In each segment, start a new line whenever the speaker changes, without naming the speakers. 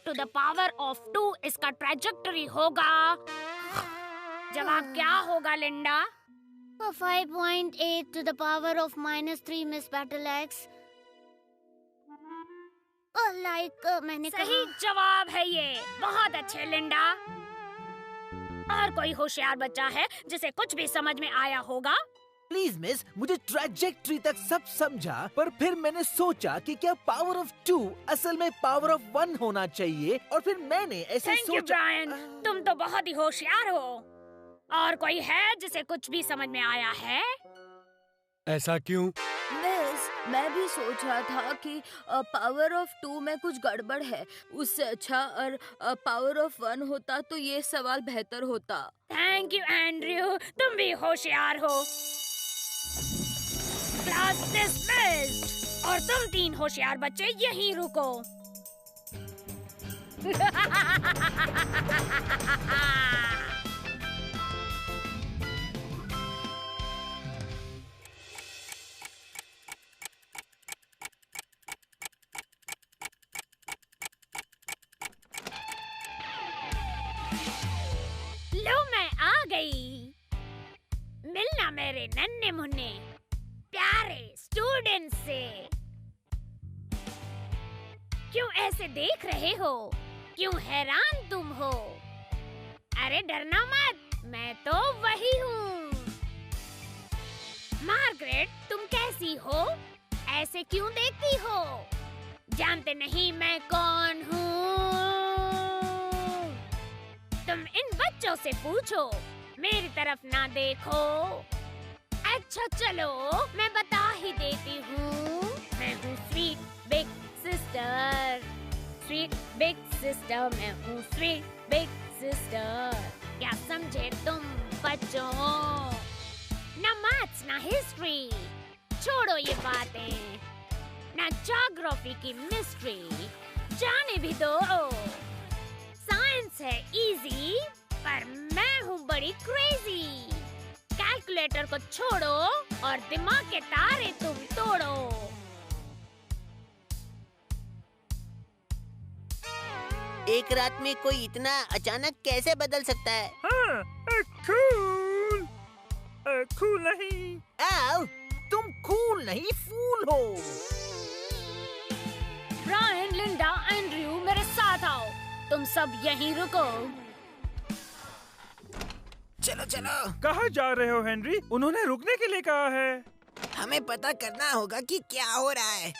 To the power of 2 इसका trajectory होगा। जवाब क्या होगा Linda?
5.8 to the power of -3 Miss Battle X। मैंने
सही जवाब है ये। बहुत अच्छे लिंडा। और कोई होशियार बच्चा है जिसे कुछ भी समझ में आया होगा?
प्लीज मिस, मुझे ट्रेजेक्टरी तक सब समझा, पर फिर मैंने सोचा कि क्या पावर ऑफ 2 असल में पावर ऑफ 1 होना चाहिए, और फिर मैंने ऐसे
थैंक यू
सोचा।
ब्रायन, तुम तो बहुत ही होशियार हो। और कोई है जिसे कुछ भी समझ में आया है?
ऐसा क्यों?
मिस, मैं भी सोच रहा था कि पावर ऑफ 2 में कुछ गड़बड़ है। उससे अच्छा और पावर ऑफ 1 होता तो ये सवाल बेहतर होता।
थैंक यू एंड्रयू, तुम भी होशियार हो। Class dismissed. और तुम 3 होशियार बच्चे यहीं रुको। लो मैं आ गई। मिलना मेरे नन्हे मुन्ने प्यारे स्टूडेंट से। क्यों ऐसे देख रहे हो? क्यों हैरान तुम हो? अरे डरना मत, मैं तो वही हूँ। मार्गरेट, तुम कैसी हो? ऐसे क्यों देखती हो? जानते नहीं मैं कौन हूँ? तुम इन बच्चों से पूछो, मेरी तरफ ना देखो। अच्छा चलो, मैं बता ही देती हूँ। मैं हूँ sweet big sister. Sweet big sister, मैं हूँ स्वीट बिग सिस्टर। क्या समझे तुम बच्चों? ना मैथ्स ना हिस्ट्री, छोड़ो ये बातें। ना ज्योग्राफी की मिस्ट्री, जाने भी दो। साइंस है इजी, पर मैं हूँ बड़ी क्रेजी। कैलकुलेटर को छोड़ो और दिमाग के तारे तुम तोड़ो।
एक रात में कोई इतना अचानक कैसे बदल सकता है?
हाँ, कूल। कूल नहीं। आओ, तुम कूल नहीं फूल हो।
ब्रायन, लिंडा, एंड्रयू, मेरे साथ आओ। तुम सब यहीं रुको।
चलो चलो।
कहाँ जा रहे हो हेनरी? उन्होंने रुकने के लिए कहा है।
हमें पता करना होगा कि क्या हो रहा है।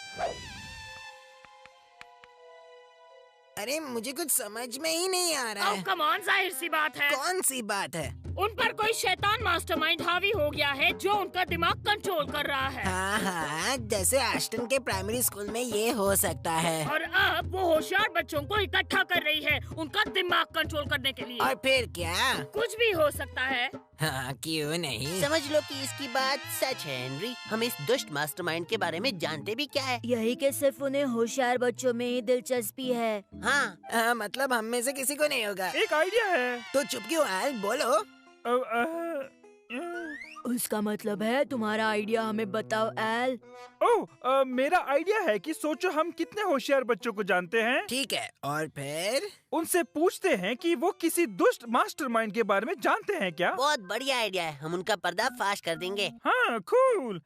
अरे मुझे कुछ समझ में ही नहीं आ रहा है।
कम ऑन, जाहिर सी बात है।
कौन सी बात है?
उन पर कोई शैतान मास्टरमाइंड हावी हो गया है जो उनका दिमाग कंट्रोल कर रहा है।
हाँ हाँ, जैसे एस्टन के प्राइमरी स्कूल में ये हो सकता है।
और अब वो होशियार बच्चों को इकट्ठा कर रही है उनका दिमाग कंट्रोल करने के लिए।
और फिर क्या?
कुछ भी हो सकता है।
हाँ, क्यों नहीं?
समझ लो कि इसकी बात सच है हेनरी। हम इस दुष्ट मास्टरमाइंड के बारे में जानते भी क्या है।
यही कि सिर्फ उन्हें होशियार बच्चों में ही दिलचस्पी है।
हाँ, मतलब हम में से किसी को नहीं होगा।
एक आइडिया है।
तो चुप क्यों है? बोलो।
उसका मतलब है तुम्हारा आइडिया हमें बताओ एल।
मेरा आइडिया है कि सोचो हम कितने होशियार बच्चों को जानते हैं।
ठीक है, और फिर
उनसे पूछते हैं कि वो किसी दुष्ट मास्टरमाइंड के बारे में जानते हैं क्या।
बहुत बढ़िया आइडिया है, हम उनका पर्दाफाश कर देंगे।
हाँ, कूल।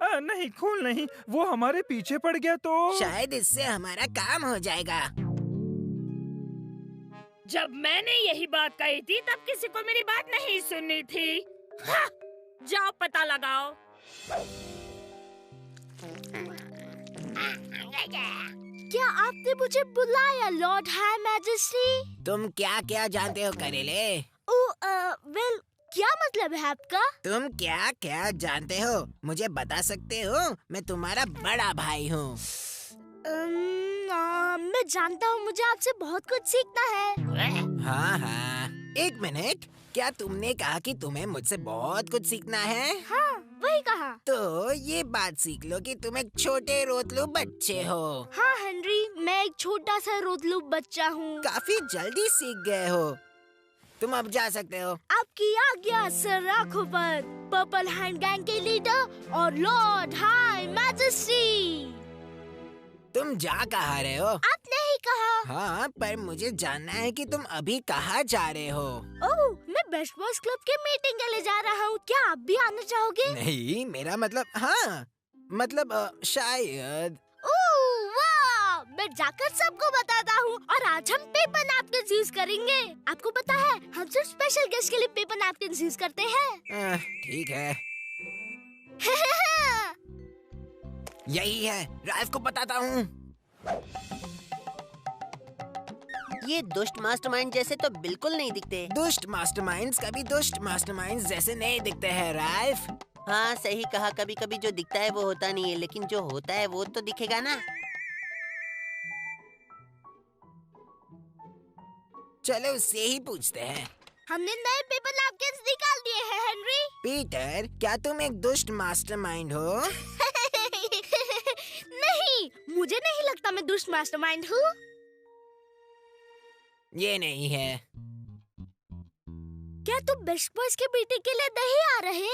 नहीं, कूल नहीं, वो हमारे पीछे पड़ गया तो
शायद इससे हमारा काम हो जाएगा।
जब मैंने यही बात कही थी तब किसी को मेरी बात नहीं सुननी थी। हाँ, जाओ पता लगाओ।
क्या आपने मुझे बुलाया लॉर्ड हाई मैजेस्टी?
तुम क्या क्या जानते हो करेले?
वेल, क्या मतलब है आपका?
तुम क्या क्या जानते हो? मुझे बता सकते हो? मैं तुम्हारा बड़ा भाई हूँ।
मैं जानता हूँ, मुझे आपसे बहुत कुछ सीखना है।
हाँ, एक मिनट। क्या तुमने कहा कि तुम्हें मुझसे बहुत कुछ सीखना है?
हाँ, वही कहा।
तो ये बात सीख लो कि तुम एक छोटे रोतलू बच्चे हो।
हाँ हेनरी, मैं एक छोटा सा रोतलू बच्चा हूँ।
काफी जल्दी सीख गए हो। तुम अब जा सकते हो।
आपकी आज्ञा सर, आँखों पर पर्पल हैंड गैंग के लीडर और लॉर्ड हाई मैजेस्टी।
तुम जा कहाँ रहे हो?
आपने ही कहा।
हाँ, पर मुझे जानना है कि तुम अभी कहाँ जा रहे हो?
ओह, मैं बेस्ट बॉयज क्लब के मीटिंग के लिए जा रहा हूँ। क्या आप भी आना चाहोगे?
नहीं, मेरा मतलब हाँ, मतलब शायद।
ओह वाह, मैं जाकर सबको बताता हूँ। और आज हम पेपर नैपकिन्स यूज करेंगे। आपको पता है, हम सिर्फ स्पेशल गेस्ट के लिए पेपर नैपकिन्स यूज करते हैं।
ठीक है, यही है, राइफ को बताता हूँ।
ये दुष्ट मास्टरमाइंड जैसे तो बिल्कुल नहीं दिखते।
दुष्ट मास्टरमाइंड्स कभी दुष्ट मास्टरमाइंड्स जैसे नहीं दिखते हैं राइफ।
हाँ सही कहा, कभी कभी जो दिखता है वो होता नहीं है, लेकिन जो होता है वो तो दिखेगा ना।
चलो उससे ही पूछते हैं।
हमने नए पेपर नैपकिन्स निकाल दिए हैं हेनरी।
पीटर, क्या तुम एक दुष्ट मास्टरमाइंड हो?
नहीं, मुझे नहीं लगता मैं दुष्ट मास्टरमाइंड हूँ।
ये नहीं है।
क्या तुम बेस्ट बॉयज के मीटिंग के लिए नहीं आ रहे?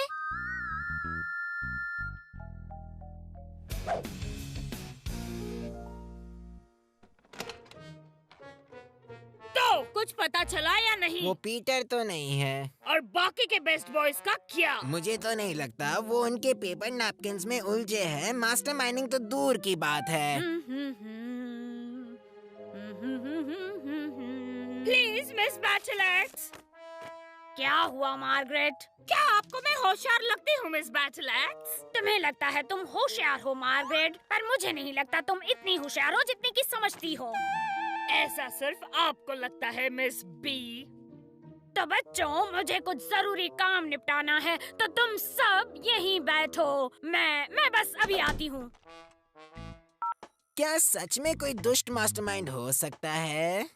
तो कुछ पता चला या नहीं?
वो पीटर तो नहीं है।
और बाकी के बेस्ट बॉयज का क्या?
मुझे तो नहीं लगता, वो उनके पेपर नैपकिन्स में उलझे हैं। मास्टरमाइंडिंग तो दूर की बात है।
Please miss bachelors. क्या हुआ मार्गरेट? क्या आपको मैं होशियार लगती हूँ मिस बैचलर्स? तुम्हें लगता है तुम होशियार हो मार्गरेट, पर मुझे नहीं लगता तुम इतनी होशियार हो जितनी की समझती हो। ऐसा सिर्फ आपको लगता है मिस बी। तो बच्चों, मुझे कुछ जरूरी काम निपटाना है, तो तुम सब यहीं बैठो। मैं बस अभी आती हूँ।
क्या सच में कोई दुष्ट मास्टरमाइंड हो सकता है?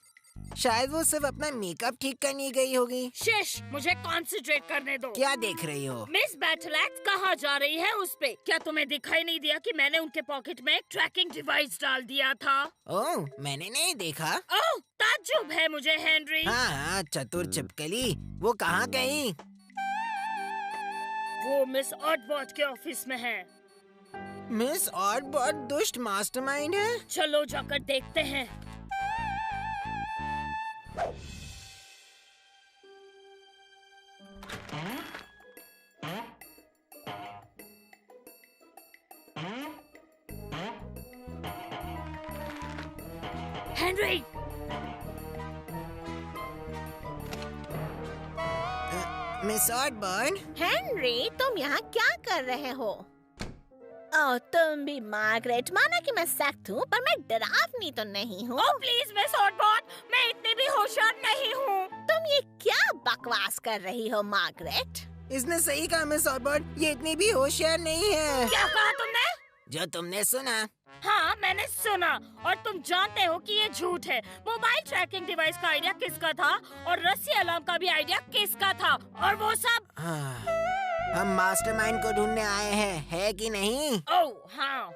शायद वो सिर्फ अपना मेकअप ठीक करने गई होगी।
शिश, मुझे कंसंट्रेट करने दो।
क्या देख रही हो?
मिस बैटलैक्स कहाँ जा रही है उस पे? क्या तुम्हें दिखाई नहीं दिया कि मैंने उनके पॉकेट में एक ट्रैकिंग डिवाइस डाल दिया था?
ओह, मैंने नहीं देखा।
ओह, ताज्जुब है मुझे हेनरी।
हाँ, चतुर चिपकली, वो कहाँ गई?
वो मिस ऑडबॉट के ऑफिस में है।
मिस ऑडबॉट दुष्ट मास्टरमाइंड है?
चलो जाकर देखते हैं। हेनरी,
मिस ऑडबॉट,
हेनरी, तुम यहाँ क्या कर रहे हो? ओह, तुम भी मार्गरेट। माना कि मैं सख्त हूँ, पर मैं डरावनी तो नहीं हूँ।
ओह प्लीज मिस ऑडबॉट, मैं इतनी भी होशियार नहीं हूँ।
तुम ये क्या बकवास कर रही हो मार्गरेट?
इसने सही कहा मिस ऑडबॉट, ये इतनी भी होशियार नहीं है।
क्या कहा तुमने?
जो तुमने सुना।
हाँ, मैंने सुना, और तुम जानते हो कि ये झूठ है। मोबाइल ट्रैकिंग डिवाइस का आइडिया किसका था, और रस्सी अलार्म का भी आइडिया किसका था, और वो सब?
हाँ, हम मास्टरमाइंड को ढूंढने आए हैं, है कि नहीं?
ओह हाँ,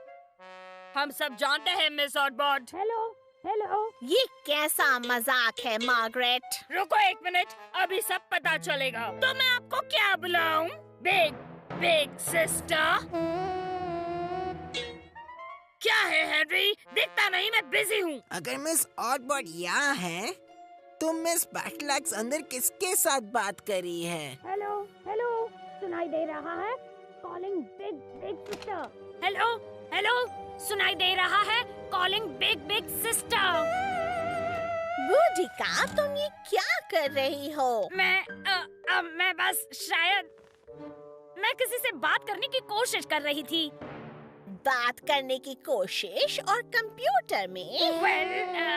हम सब जानते हैं मिस ऑडबॉट। Hello hello.
ये कैसा मजाक है मार्गरेट?
रुको एक मिनट, अभी सब पता चलेगा। तो मैं आपको क्या बुलाऊं? Big big sister? क्या है हेनरी, दिखता नहीं, मैं बिजी हूँ।
अगर मिस ऑडबॉट यहाँ है, तो मिस बैटलैक्स अंदर किसके साथ बात करी है?
हेलो हेलो, सुनाई दे रहा है? Calling big big sister. Hello hello, सुनाई दे रहा है? Calling big big sister.
बूढ़िका, तुम ये क्या कर रही हो?
मैं बस शायद मैं किसी से बात करने की कोशिश कर रही थी।
बात करने की कोशिश, और कंप्यूटर में?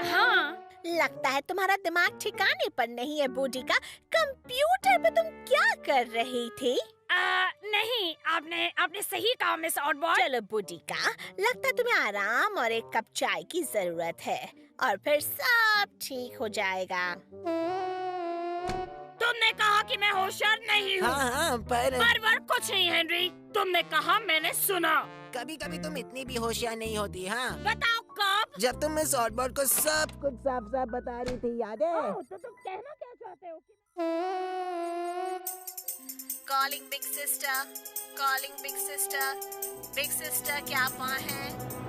हाँ।
लगता है तुम्हारा दिमाग ठिकाने पर नहीं है बूढ़िका। कंप्यूटर पे तुम क्या कर रही थी?
नहीं, आपने सही कहा मिस ऑडबॉट।
चलो बूढ़िका, लगता है तुम्हें आराम और एक कप चाय की जरूरत है, और फिर सब ठीक हो जाएगा।
तुमने कहा कि मैं होशियार नहीं हूँ।
हाँ, पर
कुछ नहीं हेनरी, तुमने कहा, मैंने सुना।
कभी कभी तुम इतनी भी होशियार नहीं होती। हाँ,
बताओ कब?
जब तुम मिस ऑडबॉट को सब कुछ साफ साफ बता रही थी, याद है?
तो तुम कहना क्या चाहते हो?
Calling big sister, calling big sister, big sister क्या आप वहाँ हैं?